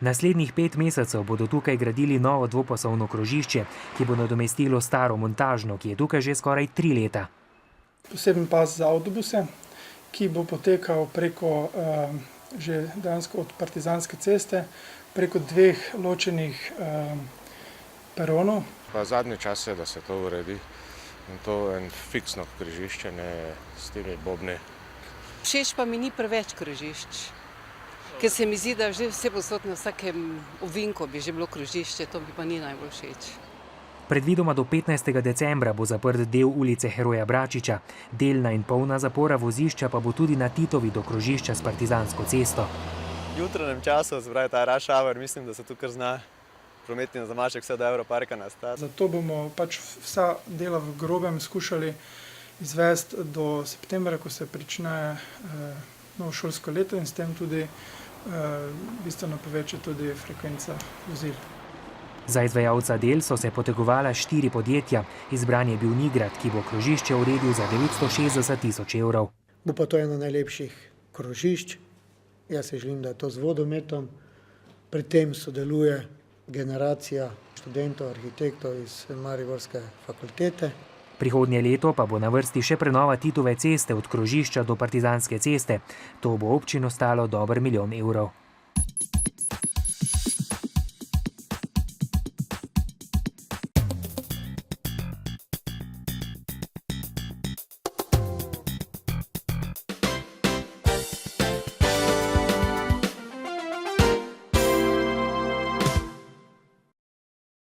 Naslednjih 5 mesecev bodo tukaj gradili novo dvopasovno krožišče, ki bo nadomestilo staro montažno, ki je tukaj že skoraj 3 leta. Poseben pas za avtobuse, ki bo potekal preko že dejansko od Partizanske ceste, preko 2 ločenih peronov. Zadnji čas je, da se to uredi. In to je fiksno križišče, ne s temi bobni. Všeč pa mi ni preveč križišč, ker se mi zdi, da že vse posod na vsakem ovinku bi že bilo križišče, to mi pa ni najbolj všeč. Predvidoma do 15. decembra bo zaprt del ulice Heroja Bračiča, delna in polna zapora vozišča pa bo tudi na Titovi do krožišča s Partizansko cesto. V jutranjem času, se pravi ta rush hour, mislim, da se tukaj zna prometni zamašek vse do Evroparka nastati. Zato bomo pač vsa dela v grobem skušali izvesti do septembra, ko se prične novo šolsko leto in s tem tudi bistveno poveča tudi frekvenca vozil. Za izvajalca del so se potegovala 4 podjetja. Izbran je bil Nigrad, ki bo krožišče uredil za 960 tisoč evrov. Bo pa to eno najlepših krožišč. Jaz se želim, da je to z vodometom. Pri tem sodeluje generacija študentov, arhitektov iz Mariborske fakultete. Prihodnje leto pa bo na vrsti še prenova Titove ceste od krožišča do Partizanske ceste. To bo občino stalo dober 1 milijon evrov.